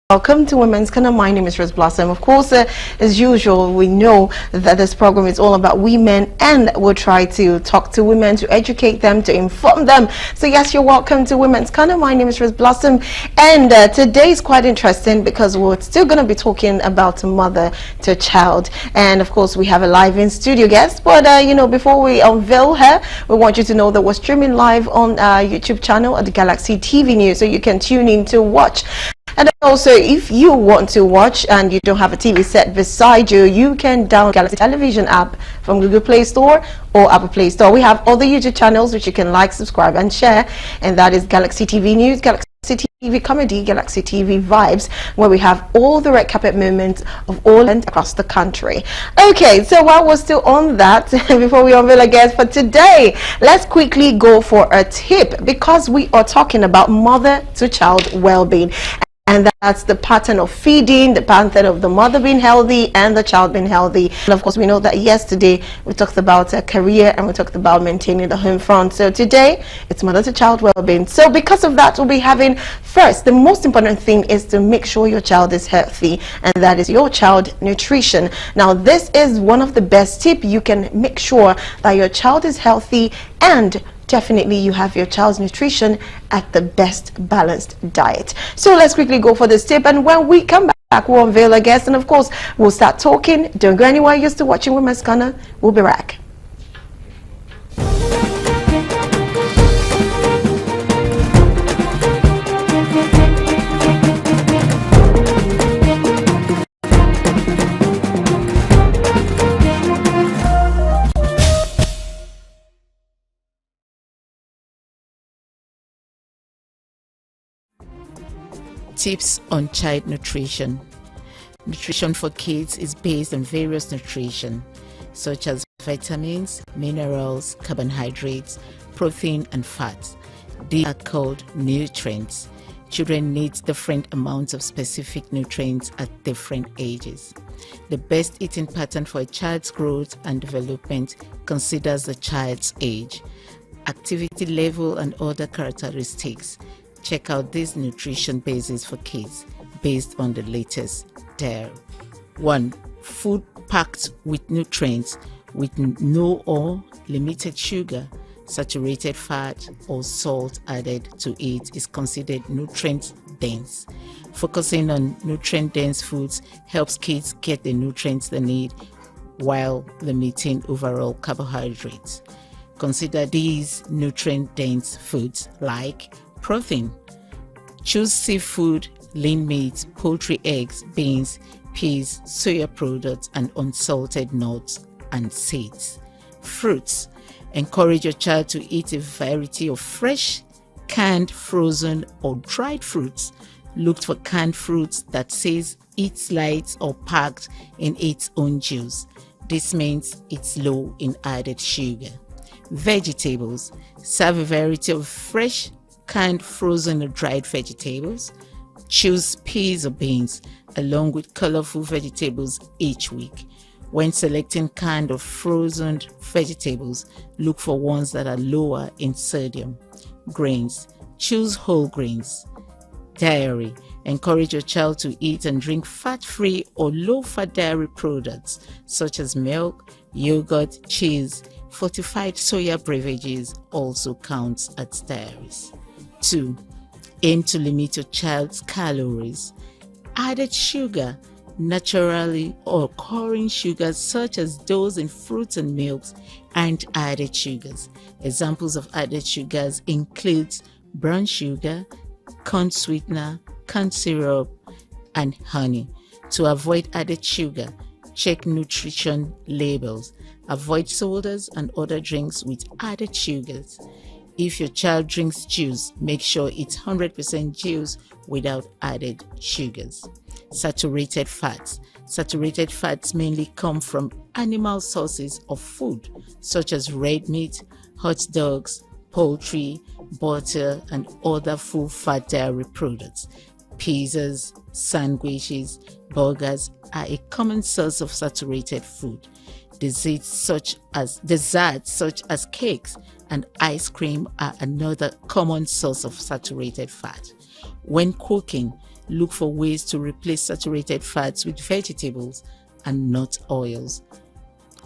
Welcome to Women's Corner. My name is Rose Blossom. Of course, as usual, we know that this program is all about women, and we'll try to talk to women, to educate them, to inform them. So yes, you're welcome to Women's Corner. My name is Rose Blossom, and today is quite interesting because we're still going to be talking about mother to child. And of course, we have a live in studio guest. But before we unveil her, we want you to know that we're streaming live on our YouTube channel at the Galaxy TV News, so you can tune in to watch. And also, if you want to watch and you don't have a TV set beside you, you can download Galaxy Television app from Google Play Store or Apple Play Store. We have other YouTube channels which you can like, subscribe, and share, and that is Galaxy TV News, Galaxy TV Comedy, Galaxy TV Vibes, where we have all the red carpet moments of all across the country. Okay, so while we're still on that, before we unveil our guest for today, let's quickly go for a tip, because we are talking about mother to child well-being. And that's the pattern of feeding, the pattern of the mother being healthy and the child being healthy. And of course, we know that yesterday we talked about a career and we talked about maintaining the home front. So today, it's mother to child well-being. So because of that, we'll be having, first, the most important thing is to make sure your child is healthy, and that is your child nutrition. Now, this is one of the best tips. You can make sure that your child is healthy, and definitely you have your child's nutrition at the best balanced diet. So let's quickly go for this tip, and when we come back, we'll unveil our guest, and of course we'll start talking. Don't go anywhere. You're still watching Women's Corner. We'll be back. Tips on child nutrition. Nutrition for kids is based on various nutrition, such as vitamins, minerals, carbohydrates, protein, and fats. These are called nutrients. Children need different amounts of specific nutrients at different ages. The best eating pattern for a child's growth and development considers the child's age, activity level, and other characteristics. Check out these nutrition bases for kids based on the latest dairy. 1. Food packed with nutrients with no or limited sugar, saturated fat, or salt added to it is considered nutrient dense. Focusing on nutrient dense foods helps kids get the nutrients they need while limiting overall carbohydrates. Consider these nutrient dense foods like protein. Choose seafood, lean meat, poultry, eggs, beans, peas, soya products, and unsalted nuts and seeds. Fruits. Encourage your child to eat a variety of fresh, canned, frozen, or dried fruits. Look for canned fruits that says it's light or packed in its own juice. This means it's low in added sugar. Vegetables. Serve a variety of fresh, canned, frozen, or dried vegetables. Choose peas or beans along with colorful vegetables each week. When selecting canned or frozen vegetables, look for ones that are lower in sodium. Grains. Choose whole grains. Dairy. Encourage your child to eat and drink fat-free or low-fat dairy products such as milk, yogurt, cheese. Fortified soya beverages also counts as dairies. 2. Aim to limit your child's calories. Added sugar, naturally occurring sugars such as those in fruits and milks, and added sugars. Examples of added sugars include brown sugar, corn sweetener, corn syrup, and honey. To avoid added sugar, check nutrition labels. Avoid sodas and other drinks with added sugars. If your child drinks juice, make sure it's 100% juice without added sugars. Saturated fats. Saturated fats mainly come from animal sources of food, such as red meat, hot dogs, poultry, butter, and other full-fat dairy products. Pizzas, sandwiches, burgers are a common source of saturated food. Desserts such as cakes and ice cream are another common source of saturated fat. When cooking, Look for ways to replace saturated fats with vegetables and nut oils,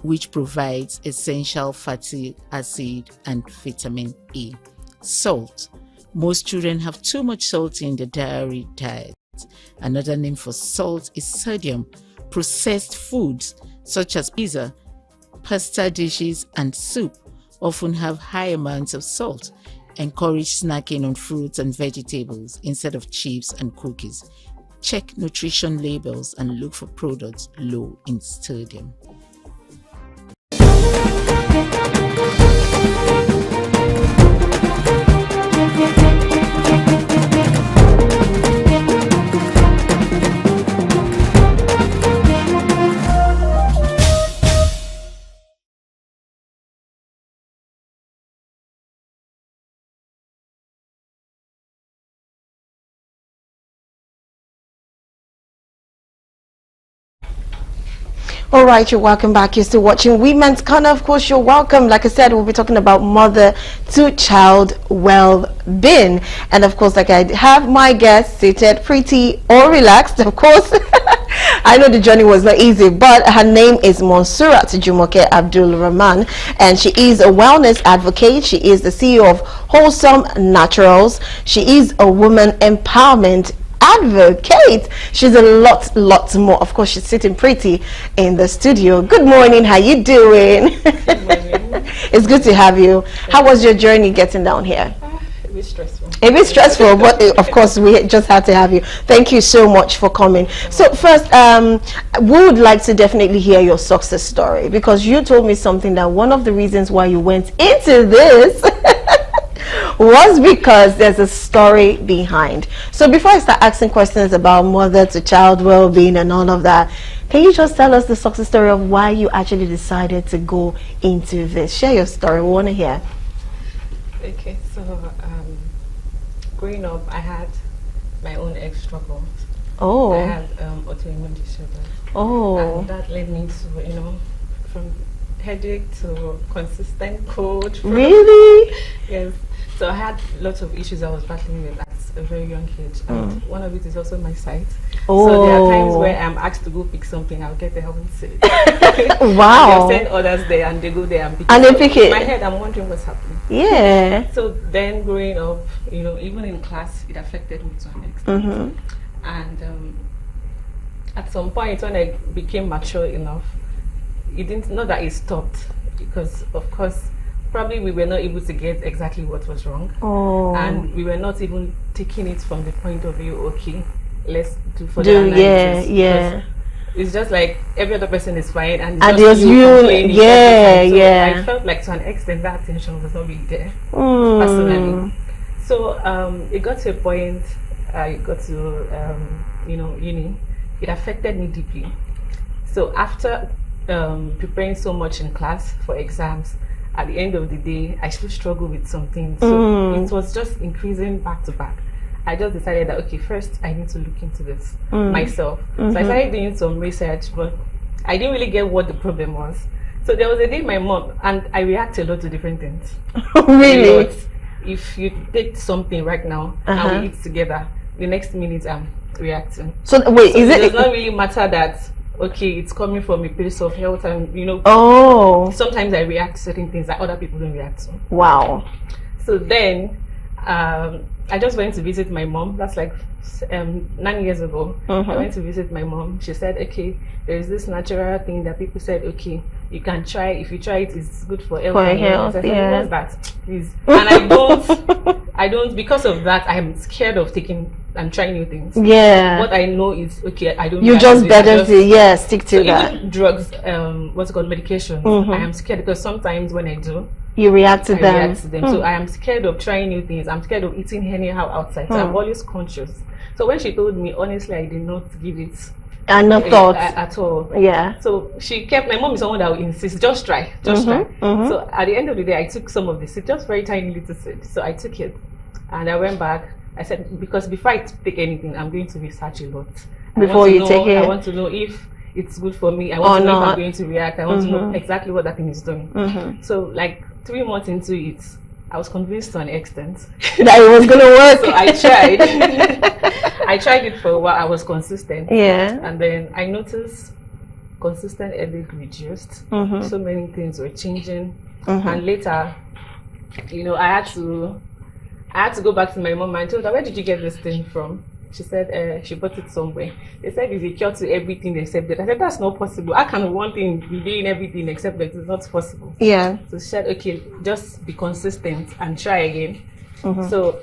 which provides essential fatty acid and vitamin E. Salt. Most children have too much salt in their dairy diet. Another name for salt is sodium. Processed foods such as pizza, pasta dishes, and soup often have high amounts of salt. Encourage snacking on fruits and vegetables instead of chips and cookies. Check nutrition labels and look for products low in sodium. All right, you're welcome back. You're still watching Women's Corner. Of course, you're welcome. Like I said, we'll be talking about mother to child well-being. And of course, like I have my guest seated pretty or relaxed, of course. I know the journey was not easy, but her name is Monsurat Jumoke Abdul Rahman, and she is a wellness advocate. She is the CEO of Wholesome Naturals. She is a woman empowerment advocate. She's a lot more. Of course, she's sitting pretty in the studio. Good morning. How you doing? Good morning. It's good to have you. How was your journey getting down here? A bit stressful. A bit stressful, but of course we just had to have you. Thank you so much for coming. So first, we would like to definitely hear your success story, because you told me something that one of the reasons why you went into this was because there's a story behind. So before I start asking questions about mother to child well-being and all of that, can you just tell us the success story of why you actually decided to go into this? Share your story. We want to hear. Okay, so growing up, I had my own health struggles. Oh. I had autoimmune disorder. Oh. And that led me to, from headache to consistent cold. Really? Yes. So I had lots of issues I was battling with at a very young age. And one of it is also my sight. Oh. So there are times where I'm asked to go pick something, I'll get there, I won't see it. Wow. I'll send others there and they go there and pick it. And they So pick it. In my head, I'm wondering what's happening. Yeah. So then growing up, even in class, it affected me to an extent. And at some point when I became mature enough, it didn't know that it stopped, because of course, probably we were not able to get exactly what was wrong. Oh. And we were not even taking it from the point of view, okay, let's do for Do, the analysis. yeah. It's just like every other person is fine, and And just there's you, complaining yeah, every time. So yeah. I felt like to an extent that attention was not really there, personally. So it got to a point, I got to uni. It affected me deeply. So after preparing so much in class for exams, at the end of the day, I still struggle with something. So it was just increasing back to back. I just decided that, okay, first I need to look into this myself. So I started doing some research, but I didn't really get what the problem was. So there was a day my mom, and I react a lot to different things. Really? If you take something right now and we eat together, the next minute I'm reacting. So wait, So is it it? does not really matter that, okay, it's coming from a place of health, and Oh. sometimes I react to certain things that other people don't react to. Wow. So then I just went to visit my mom. That's like 9 years ago. I went to visit my mom. She said, okay, there's this natural thing that people said, okay, you can try. If you try it, it's good for health. For and health, I said, yeah. what's that? Please. And I don't, because of that, I'm scared of taking and trying new things. Yeah. What I know is, okay, I don't. You react just to it. I better just- to, yeah, stick to So that. even drugs, what's it called, medication, I am scared because sometimes when I do, You react to I them. react to them. So I am scared of trying new things. I'm scared of eating anyhow outside. So I'm always conscious. So when she told me, honestly, I did not give it And no thoughts. at all. Yeah. So she kept, my mom is someone that will insist, just try, just try. So at the end of the day, I took some of the seeds, just very tiny little seeds. So I took it and I went back. I said, because before I take anything, I'm going to research a lot. Before you take it. I want to know if it's good for me. I want to know if not. I'm going to react. I want to know exactly what that thing is doing. So like 3 months into it, I was convinced to an extent that it was going to work. So I tried. I tried it for a while. I was consistent. Yeah. And then I noticed consistent headache reduced. So many things were changing. And later, you know, I had to go back to my mom and told her, where did you get this thing from? She said she bought it somewhere. They said it's a cure to everything except that. I said that's not possible. How can one thing be doing everything except that? It's not possible. Yeah. So she said, okay, just be consistent and try again. So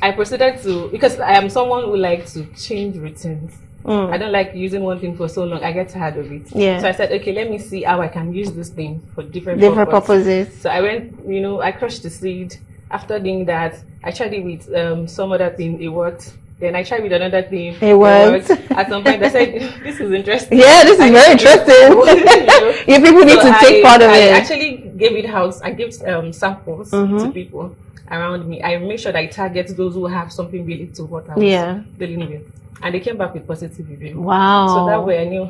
I proceeded to, because I am someone who likes to change routines. I don't like using one thing for so long. I get tired of it. Yeah. So I said, okay, let me see how I can use this thing for different purposes. So I went, you know, I crushed the seed. After doing that, I tried it with some other thing. It worked. Then I tried with another thing. It worked. At some point, I said, this is interesting. Yeah, this is very interesting. You people need to take part of it. I actually gave it house. I gave samples to people around me. I make sure that I target those who have something related to what I was dealing with. And they came back with positive review. Wow. So that way I knew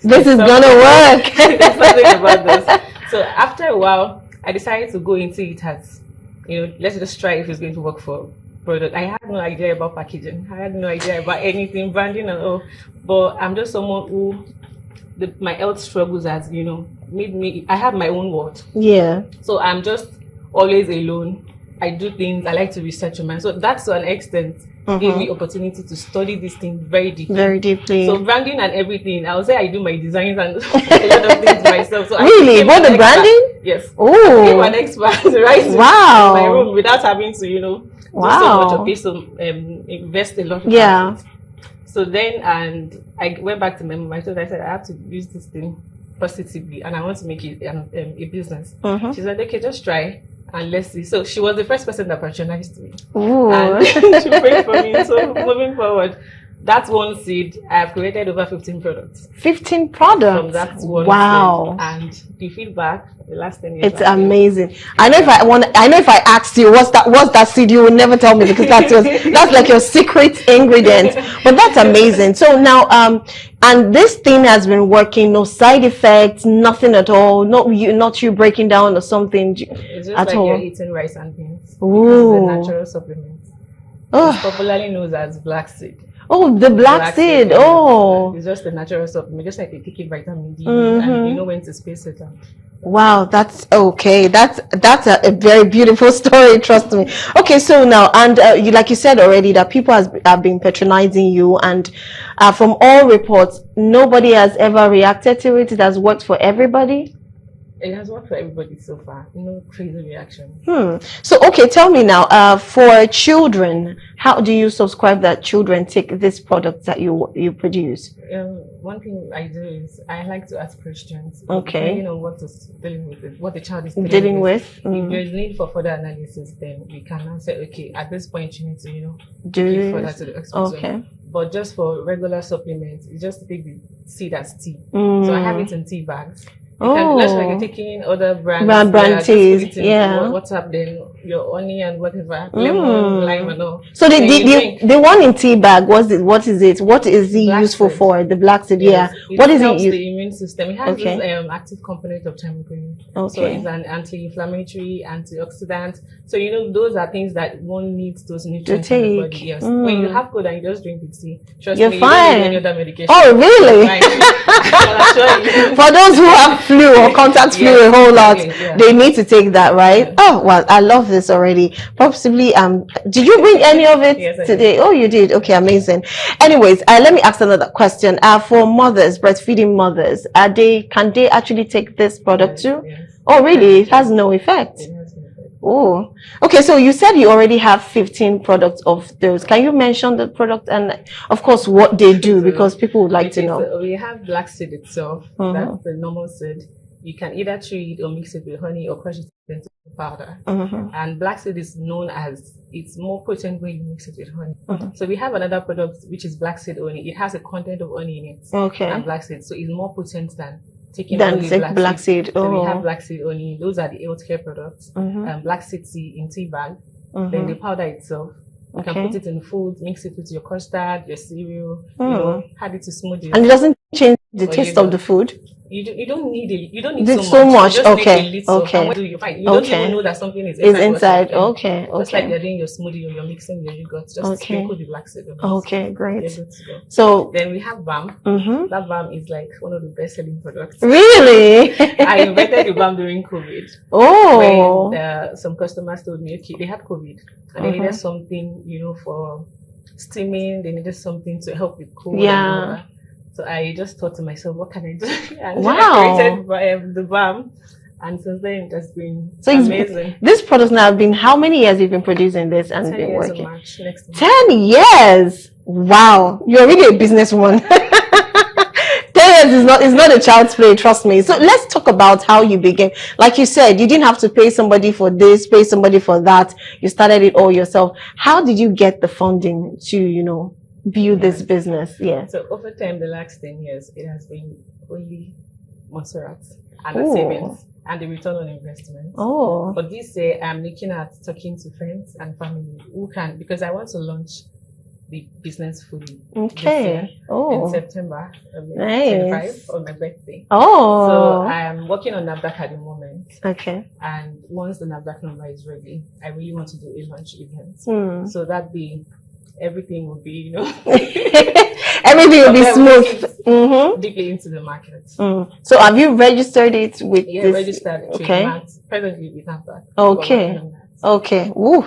this is going to work. There's something about this. So after a while, I decided to go into it as, you know, let's just try if it's going to work for product. I had no idea about packaging. I had no idea about anything, branding and all. But I'm just someone who, my health struggles has, you know, made me, I have my own world. Yeah. So I'm just always alone. I do things, I like to research on my, so that's to an extent gave me opportunity to study this thing very deeply. Very deeply. So branding and everything, I would say I do my designs and a lot of things myself. So really? What, the branding? Yes. Oh. I became an expert, right? Wow. In my room without having to, you know, do so much of this, so invest a lot of time. So then, and I went back to my mom. I said, I have to use this thing positively and I want to make it a business. She said, okay, just try. And let's see. So she was the first person that patronized me. Ooh. And she prayed for me. So moving forward, that's one seed. I have created over 15 products. 15 products? From that one wow. seed. And the feedback, the last 10 years. It's amazing. I know if I asked you what's that seed, you would never tell me because that's like your secret ingredient. But that's amazing. So now, and this thing has been working, no side effects, nothing at all, not you breaking down or something it's just at like all. You're eating rice and beans. Ooh. It's a natural supplement. It's popularly known as black seed. Oh, the black seed. Oh. It's just a natural supplement, just like you taking vitamin D and you know when to space it out. Wow, that's okay. That's a very beautiful story. Trust me. Okay, so now, and you, like you said already, that people have been patronizing you, and from all reports, nobody has ever reacted to it. It has worked for everybody. It has worked for everybody so far. No crazy reaction. So, okay, tell me now, for children, how do you subscribe that children take this product that you produce? One thing I do is I like to ask questions. Okay. Depending on what is dealing with, what the child is dealing with. If there's need for further analysis, then we can now say, okay, at this point you need to, you know, do further to the expert. Okay. But just for regular supplements, you just take the seed as tea. So I have it in tea bags. Let's like you're taking other brand teas, what's up then, your honey and whatever, lemon, lime and all. So the one in tea bag, what is it useful for? The black seed, what is it? It helps the immune system. It has this active component of thymoglobin. So it's an anti-inflammatory, antioxidant. So you know those are things that one needs those nutrients in the body. Yes. When you have cold and you just drink the tea, trust you're me, fine. You don't need any other medication. Oh really? For those who have flu or contact flu a whole lot, they need to take that, right? Oh well, I love this already. Possibly did you bring any of it today? Oh, you did. Okay, amazing. Anyways, let me ask another question. For mothers, breastfeeding mothers, can they actually take this product too? Oh really? It has no effect. Oh, okay. So you said you already have 15 products of those. Can you mention the product and, of course, what they do, because people would like to know? So we have black seed itself. That's the normal seed. You can either chew it or mix it with honey or crush it into powder. And black seed is known as, it's more potent when you mix it with honey. So we have another product which is black seed honey. It has a content of honey in it. Okay. And black seed, so it's more potent than black seed. So we have black seed only. Those are the healthcare products. Black seed tea in tea bag. Then the powder itself. You can put it in food, mix it with your custard, your cereal, you know, add it to smoothies. And it doesn't change the taste of the food? You don't need it. You don't need It's so so much. much. You just need a Okay. little. And Okay. what do you find? You don't Okay. even know that something is Is inside. inside. What's in Okay. Just like Okay. you're doing your smoothie or you're mixing your yogurt. Just Okay. sprinkle the black seed on it. Okay. You're Great. good to go. So. Then we have balm. Mm-hmm. That balm is like one of the best selling products. Really? I invented the balm during COVID. Oh. When some customers told me, okay, they had COVID and they needed something, for steaming. They needed something to help with cold. Yeah. And all that. So I just thought to myself, what can I do? And wow. I created the balm. And since then, it has been amazing. This product now have been, how many years you've been producing this and 10 been years working? March, next month. 10 years. Wow. You're really a businesswoman. 10 years is not a child's play, trust me. So let's talk about how you began. Like you said, you didn't have to pay somebody for this, pay somebody for that. You started it all yourself. How did you get the funding to, build this business? Yeah. So over time, the last 10 years, it has been only Montserrat and the savings and the return on investment. Oh. But this year, I'm looking at talking to friends and family who can, because I want to launch the business fully. Okay. In September, nice. 25 on my birthday. Oh. So I'm working on NAFDAC at the moment. Okay. And once the NAFDAC number is ready, I really want to do a launch event. So that be everything will be, everything will be smooth. Deeply into the market. So have you registered it with this? Registered. Okay. Presently we have that. Okay. Okay. Woo.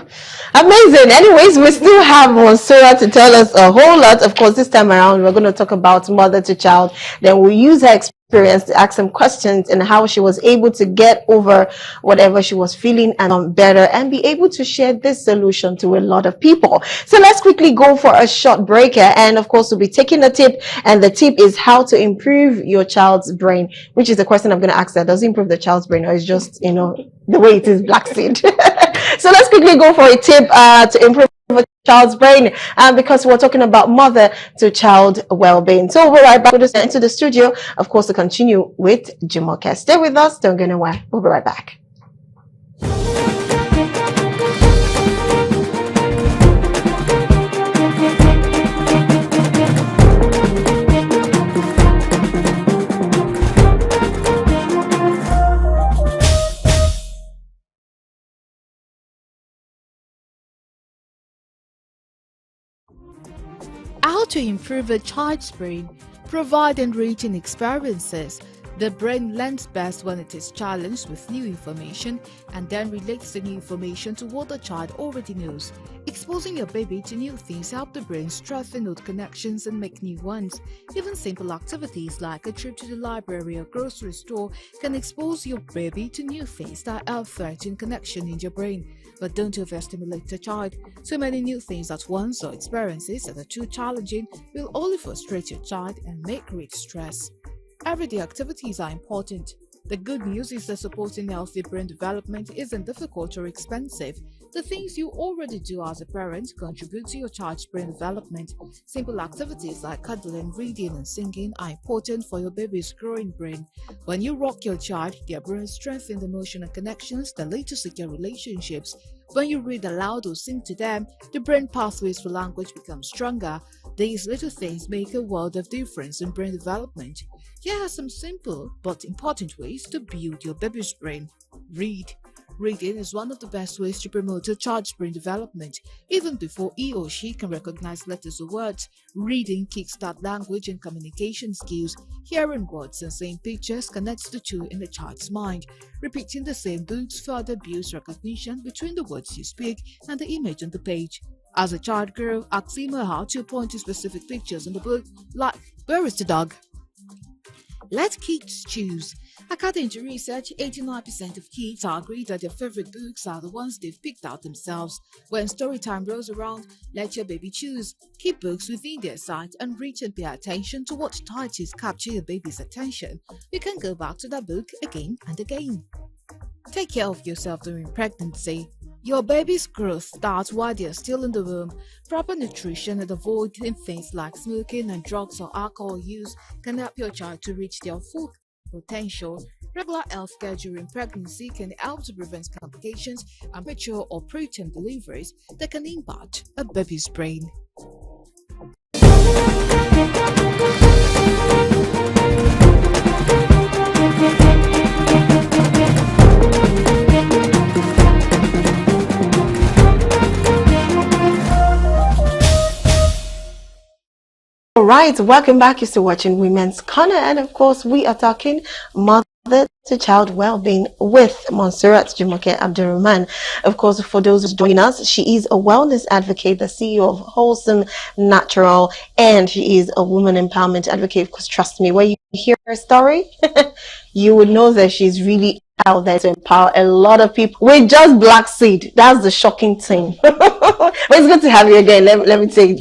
Amazing. Anyways, we still have Montserrat to tell us a whole lot. Of course, this time around, we're going to talk about mother to child. Then we'll use her experience to ask some questions and how she was able to get over whatever she was feeling and better and be able to share this solution to a lot of people. So let's quickly go for a short break here. And of course, we'll be taking a tip. And the tip is how to improve your child's brain, which is the question I'm going to ask her. Does it improve the child's brain or is just, the way it is black seed? So let's quickly go for a tip to improve a child's brain because we're talking about mother to child well-being. So we'll be right back into the studio, of course, to continue with Jumoke. Stay with us. Don't go anywhere. We'll be right back. How to improve a child's brain? Provide enriching experiences. The brain learns best when it is challenged with new information and then relates the new information to what the child already knows. Exposing your baby to new things help the brain strengthen old connections and make new ones. Even simple activities like a trip to the library or grocery store can expose your baby to new things that help threaten connection in your brain. But don't overstimulate the child. Too many new things at once or experiences that are too challenging will only frustrate your child and make great stress. Everyday activities are important. The good news is that supporting healthy brain development isn't difficult or expensive. The things you already do as a parent contribute to your child's brain development. Simple activities like cuddling, reading, and singing are important for your baby's growing brain. When you rock your child, their brain strengthens emotional connections that lead to secure relationships. When you read aloud or sing to them, the brain pathways for language become stronger. These little things make a world of difference in brain development. Here are some simple but important ways to build your baby's brain. Read. Reading is one of the best ways to promote a child's brain development. Even before he or she can recognize letters or words, reading kickstarts language and communication skills. Hearing words and seeing pictures connects the two in the child's mind. Repeating the same books further builds recognition between the words you speak and the image on the page. As a child grows, ask him or her to point to specific pictures in the book, like, "Where is the dog?" Let kids choose. According to research, 89% of kids agree that their favorite books are the ones they've picked out themselves. When story time rolls around, let your baby choose. Keep books within their sight and reach and pay attention to what titles capture your baby's attention. You can go back to that book again and again. Take care of yourself during pregnancy. Your baby's growth starts while they are still in the womb. Proper nutrition and avoiding things like smoking and drugs or alcohol use can help your child to reach their full potential. Regular health care during pregnancy can help to prevent complications and premature or preterm deliveries that can impact a baby's brain. All right, welcome back. You're still watching Women's Corner, and of course, we are talking mother to child well-being with Monserrat Jumoke Abdurrahman. Of course, for those who join us, she is a wellness advocate, the CEO of Wholesome Natural, and she is a woman empowerment advocate. Because trust me, when you hear her story, you would know that she's really out there to empower a lot of people with just black seed. That's the shocking thing. But it's good to have you again. Let me say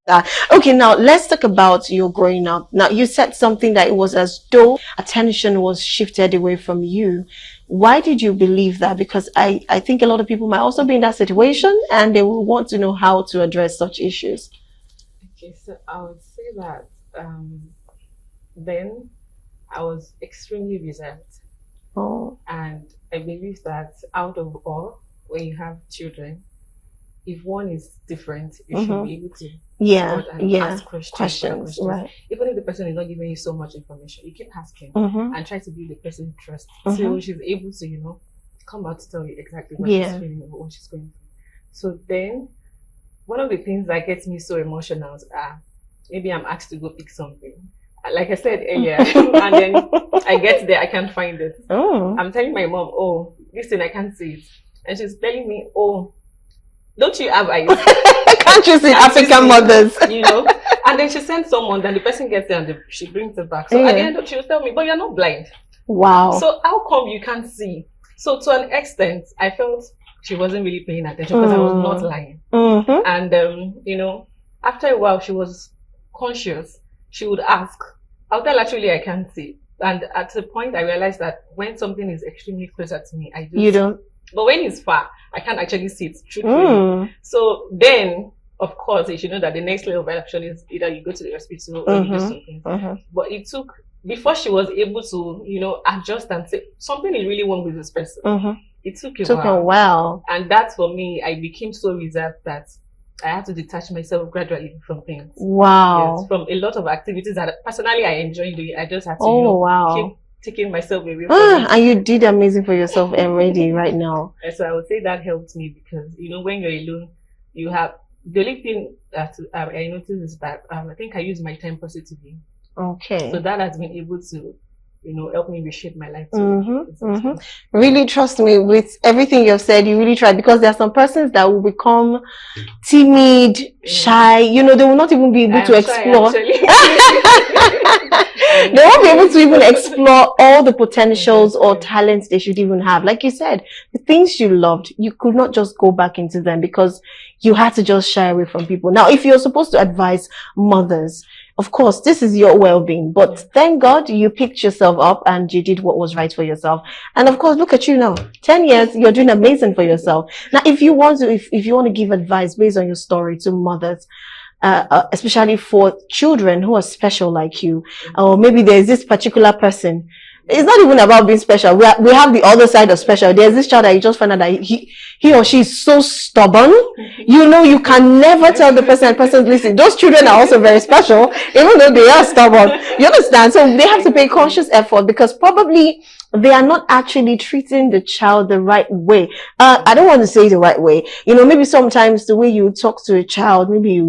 that. Okay, now let's talk about your growing up. Now you said something that it was as though attention was shifted away from you. Why did you believe that? Because I think a lot of people might also be in that situation and they will want to know how to address such issues. Okay, so I would say that then I was extremely reserved. Oh. And I believe that out of all, when you have children, if one is different, you should be able to ask questions. Right. Even if the person is not giving you so much information, you keep asking and try to build the person's trust till she's able to, come out to tell you exactly what she's feeling or what she's going through. So then, one of the things that gets me so emotional is maybe I'm asked to go pick something. Like I said earlier, and then I get there, I can't find it. Oh. I'm telling my mom, oh, this thing, I can't see it. And she's telling me, oh, don't you have eyes? Can't you see African mothers? And then she sends someone, then the person gets there and she brings it back. So at the end, she'll tell me, but you're not blind. Wow. So how come you can't see? So to an extent, I felt she wasn't really paying attention because I was not lying. And, after a while, she was conscious. She would ask, I'll tell actually I can't see. And at the point I realized that when something is extremely closer to me, I just... You don't? But when it's far, I can't actually see it truthfully. So then, of course, you should know that the next level of action is either you go to the hospital or you do something. But it took, before she was able to, adjust and say, something is really wrong with this person. It took a while. And that for me, I became so reserved that I had to detach myself gradually from things. Wow. Yes, from a lot of activities that personally I enjoy doing. I just had to keep taking myself away from it. And you did amazing for yourself already right now. And so I would say that helped me because, when you're alone, you have, the only thing that I noticed is that I think I use my time positively. Okay. So that has been able to, help me reshape my life. Really, trust me, with everything you've said, you really tried, because there are some persons that will become timid, shy, they will not even be able to explore. They won't be able to even explore all the potentials or talents they should even have. Like you said, the things you loved, you could not just go back into them because you had to just shy away from people. Now, if you're supposed to advise mothers, of course, this is your well-being, but thank God you picked yourself up and you did what was right for yourself. And of course, look at you now, 10 years, you're doing amazing for yourself. Now, if you want to give advice based on your story to mothers, especially for children who are special like you, or maybe there's this particular person. It's not even about being special. We have the other side of special. There's this child that you just find out that he or she is so stubborn. You can never tell the person, listen, those children are also very special, even though they are stubborn. You understand? So they have to pay conscious effort because probably they are not actually treating the child the right way. I don't want to say the right way. Maybe sometimes the way you talk to a child, maybe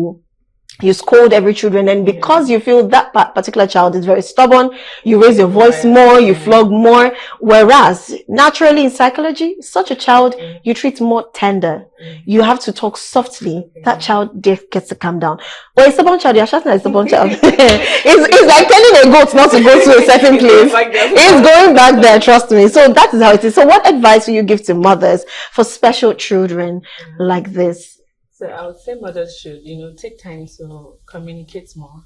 you scold every children, and because you feel that particular child is very stubborn, you raise your voice more, you flog more, whereas naturally in psychology, such a child you treat more tender. You have to talk softly. That child gets to calm down. But a stubborn child, you're shouting at a stubborn child. It's like telling a goat not to go to a certain place. It's going back there, trust me. So that is how it is. So what advice will you give to mothers for special children like this? So I would say mothers should, take time to communicate more.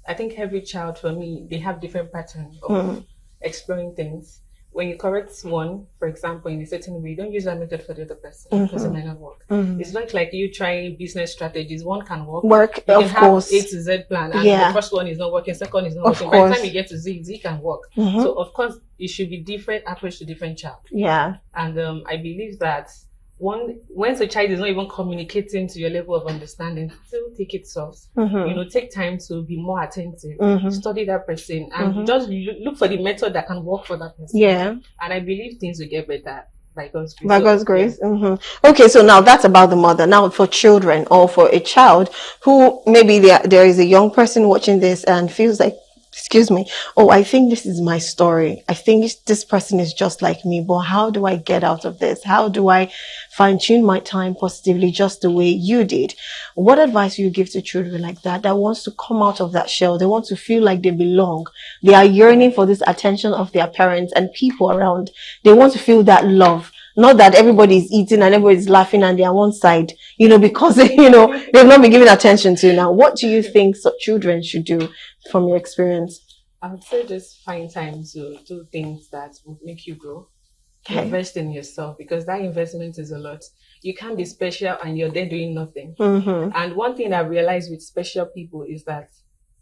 I think every child, for me, they have different patterns of exploring things. When you correct one, for example, in a certain way, don't use that method for the other person because it might not work. It's not like you trying business strategies. One can work. You can have A to Z plan, and the first one is not working, second is not working. By the time you get to Z, Z can work. So of course, it should be different approach to different child. Yeah. And I believe that once a child is not even communicating to your level of understanding, still take it soft. Take time to be more attentive, study that person, and just look for the method that can work for that person. Yeah. And I believe things will get better by God's grace. By So, God's grace. yeah. Okay, so now that's about the mother. Now for children or for a child who maybe there is a young person watching this and feels like, excuse me, oh, I think this is my story. I think this person is just like me, but how do I get out of this? How do I fine tune my time positively just the way you did? What advice do you give to children like that wants to come out of that shell? They want to feel like they belong. They are yearning for this attention of their parents and people around. They want to feel that love. Not that everybody's eating and everybody's laughing and they're on one side, because, they've not been given attention to. Now, what do you think children should do from your experience? I would say just find time to do things that would make you grow. Okay. Invest in yourself, because that investment is a lot. You can't be special and you're there doing nothing. And one thing I realized with special people is that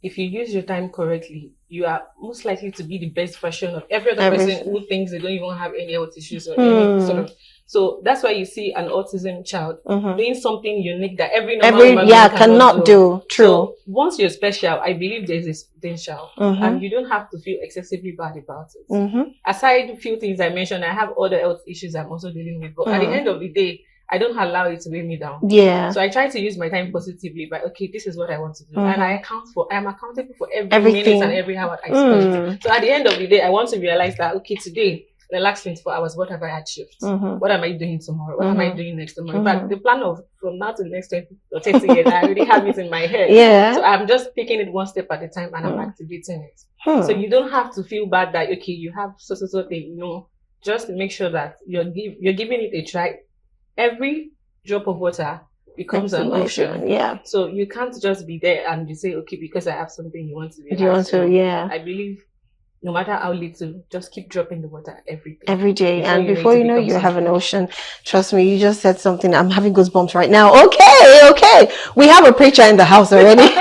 if you use your time correctly, you are most likely to be the best version of every other person who thinks they don't even have any health issues or any sort of. So that's why you see an autism child doing something unique that every normal human being cannot do. True. So once you're special, I believe there's a potential, and you don't have to feel excessively bad about it. Aside a few things I mentioned, I have other health issues I'm also dealing with, but at the end of the day, I don't allow it to weigh me down. Yeah. So I try to use my time positively by, okay, this is what I want to do. And I am accountable for every minute and every hour I spend. So at the end of the day, I want to realize that, okay, today, the last 24 hours, what have I achieved? What am I doing tomorrow? What am I doing next tomorrow? In fact, the plan of from now to the next 20 or 30 years, I already have it in my head. Yeah. So I'm just picking it one step at a time and I'm activating it. So you don't have to feel bad that, okay, you have so thing. Just make sure that you're giving it a try. Every drop of water becomes an ocean. Yeah. So you can't just be there and you say, okay, because I have something you want to relax. You want to, yeah. I believe no matter how little, just keep dropping the water every day. Every day. And before you know, you have an ocean. Trust me, you just said something. I'm having goosebumps right now. Okay. We have a preacher in the house already.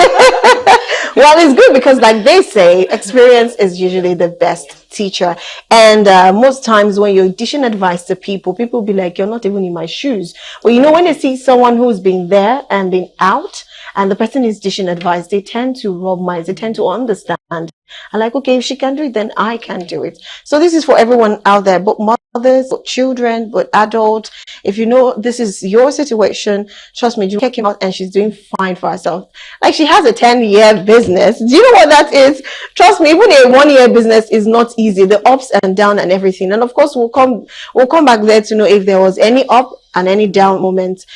Well, it's good because, like they say, experience is usually the best teacher. And most times when you're dishing advice to people be like, you're not even in my shoes. But when they see someone who's been there and been out, and the person is dishing advice, they tend to rub minds. They tend to understand. And like, okay, if she can do it, then I can do it. So this is for everyone out there, but mothers, but children, but adults. If you know this is your situation, trust me, you check him out and she's doing fine for herself. Like, she has a 10-year business. Do you know what that is? Trust me, even a 1-year business is not easy. The ups and down and everything. And of course, we'll come back there to know if there was any up and any down moments,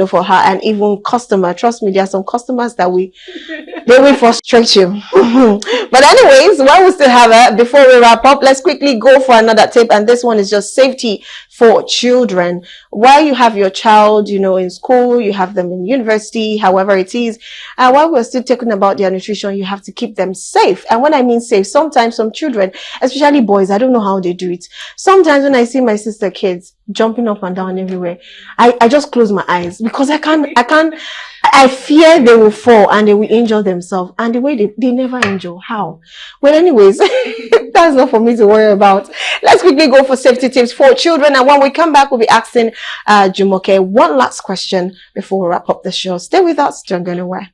for her. And even customer, trust me, there are some customers that they will frustrate you. But anyways, while we still have it, before we wrap up, let's quickly go for another tip. And this one is just safety for children. While you have your child, in school, you have them in university, however it is, and while we're still talking about their nutrition, you have to keep them safe. And when I mean safe, sometimes some children, especially boys, I don't know how they do it. Sometimes when I see my sister kids jumping up and down everywhere, I just close my eyes because I fear they will fall and they will injure themselves. And the way they never injure. How? Well, anyways, that's not for me to worry about. Let's quickly go for safety tips for children. And when we come back, we'll be asking Jumoke one last question before we wrap up the show. Stay with us. Don't go nowhere.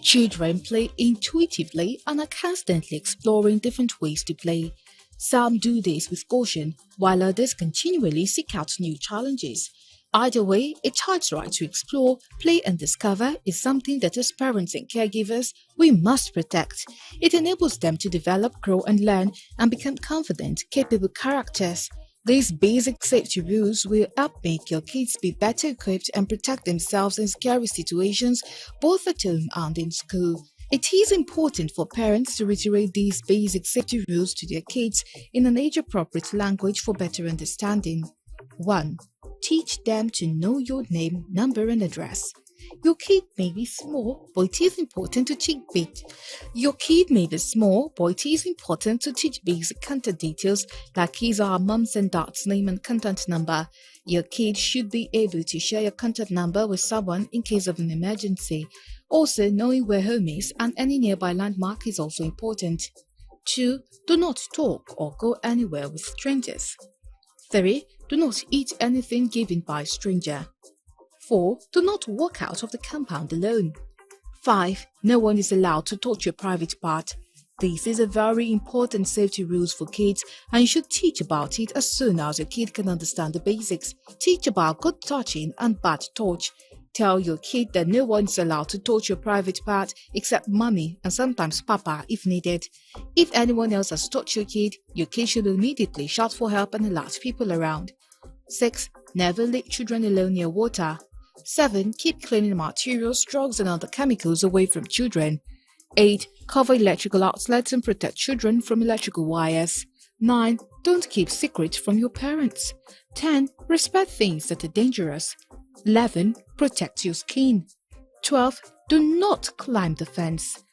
Children play intuitively and are constantly exploring different ways to play. Some do this with caution, while others continually seek out new challenges. Either way, a child's right to explore, play and discover is something that as parents and caregivers, we must protect. It enables them to develop, grow and learn and become confident, capable characters. These basic safety rules will help make your kids be better equipped and protect themselves in scary situations, both at home and in school. It is important for parents to reiterate these basic safety rules to their kids in an age-appropriate language for better understanding. 1. Teach them to know your name, number and address. Your kid may be small, but it is important to teach Your kid may be small, but it is important to teach basic contact details like his or her mom's and dad's name and contact number. Your kid should be able to share your contact number with someone in case of an emergency. Also, knowing where home is and any nearby landmark is also important. 2. Do not talk or go anywhere with strangers. 3. Do not eat anything given by a stranger. 4. Do not walk out of the compound alone. 5. No one is allowed to touch your private part. This is a very important safety rules for kids, and you should teach about it as soon as your kid can understand the basics. Teach about good touching and bad touch. Tell your kid that no one is allowed to touch your private part except mommy and sometimes papa if needed. If anyone else has touched your kid should immediately shout for help and alert people around. 6. Never leave children alone near water. 7. Keep cleaning materials, drugs and other chemicals away from children. 8. Cover electrical outlets and protect children from electrical wires. 9. Don't keep secrets from your parents. 10. Respect things that are dangerous. 11. Protect your skin. 12. Do not climb the fence.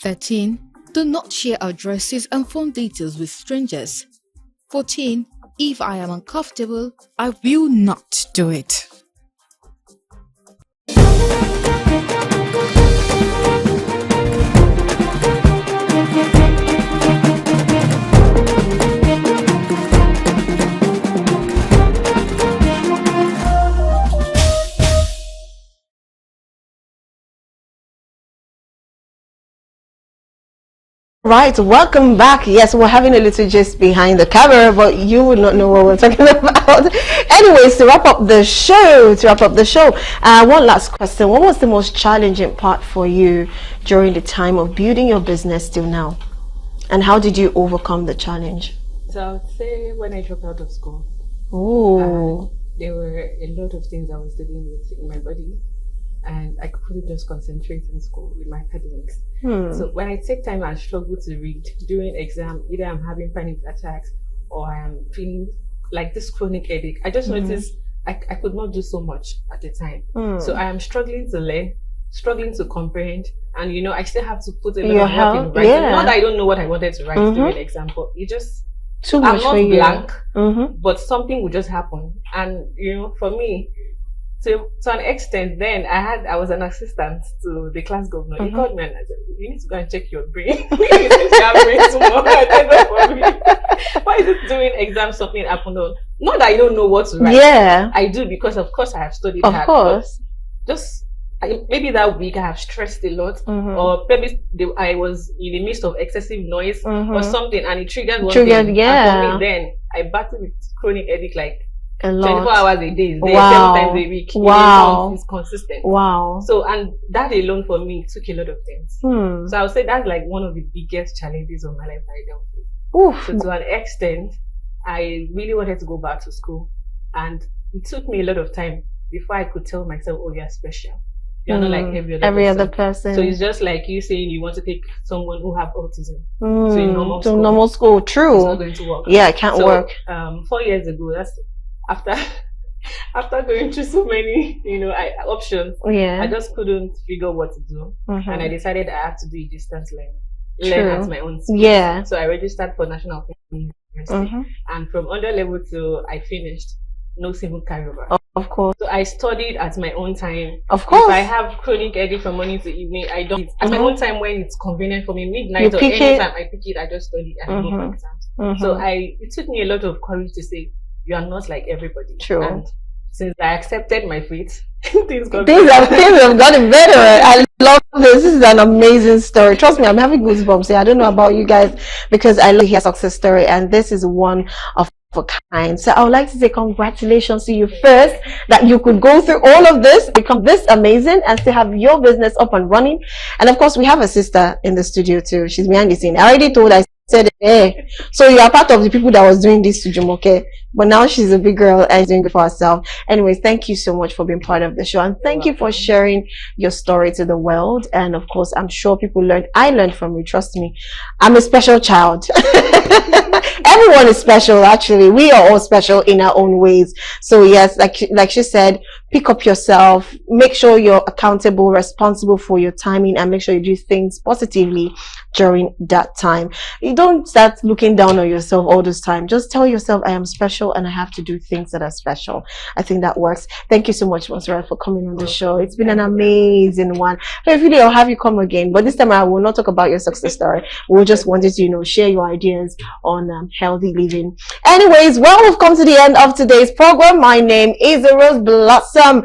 13. Do not share addresses and phone details with strangers. 14. If I am uncomfortable, I will not do it. Right, welcome back. Yes, we're having a little gist behind the camera, but you would not know what we're talking about. Anyways, to wrap up the show, one last question. What was the most challenging part for you during the time of building your business till now? And how did you overcome the challenge? So I would say when I dropped out of school, there were a lot of things I was dealing with in my body, and I couldn't just concentrate in school with my academics. So when I take time and struggle to read during exam, either I'm having panic attacks or I am feeling like this chronic headache, I just noticed I could not do so much at the time. So I am struggling to learn, struggling to comprehend, and I still have to put a lot of work in writing. Not that I don't know what I wanted to write during the exam, but it just too much for you. I'm not blank, but something would just happen. And for me, to an extent, then I was an assistant to the class governor. He called me and I said, "You need to go and check your brain. You need to have brain tomorrow." For me, why is it doing exam something happened? Not that I don't know what to write. Yeah, I do, because of course I have studied hard. Of course, maybe that week I have stressed a lot, or maybe I was in the midst of excessive noise or something, and it triggered one thing. Yeah. And for me, then I battled with chronic headache like a lot. 24 hours a day, 7 times a week. Wow. It's consistent. Wow. So, and that alone for me took a lot of things. So I would say that's like one of the biggest challenges of my life that I dealt with. So to an extent, I really wanted to go back to school, and it took me a lot of time before I could tell myself, "Oh, you're special. You're not like every other person." So it's just like you saying you want to take someone who have autism to normal school. True. It's not going to work. Yeah, it can't work. 4 years ago, that's after going through so many, options, I just couldn't figure what to do, and I decided I had to do distance learn at my own speed. Yeah. So I registered for National University, and from level till I finished, no single carryover. Of course. So I studied at my own time. Of course. If I have chronic headache from morning to evening, I don't. At my own time when it's convenient for me, midnight or any time I pick it, I just study and I go for exams. So it took me a lot of courage to say, you are not like everybody. True. And since I accepted my fate, things have gotten better. I love this. This is an amazing story. Trust me, I'm having goosebumps. I don't know about you guys, because I love to hear success story, and this is one of a kind. So I would like to say congratulations to you first, that you could go through all of this, become this amazing, and still have your business up and running. And of course, we have a sister in the studio too. She's behind the scene. I already told her, said, "Hey, so you are part of the people that was doing this to Jumoke," but now she's a big girl and doing it for herself. Anyways, thank you so much for being part of the show, and thank you for sharing your story to the world. And of course, I'm sure people learned. I learned from you. Trust me, I'm a special child. Everyone is special. Actually, we are all special in our own ways. So yes, like she said, pick up yourself, make sure you're accountable, responsible for your timing, and make sure you do things positively during that time. You don't start looking down on yourself all this time. Just tell yourself, I am special and I have to do things that are special. I think that works. Thank you so much, Monserrat, for coming on the show. It's been an amazing one. Hopefully I'll have you come again, but this time I will not talk about your success story. We'll just wanted to, share your ideas on healthy living. Anyways, well, we've come to the end of today's program. My name is Rose Blossom.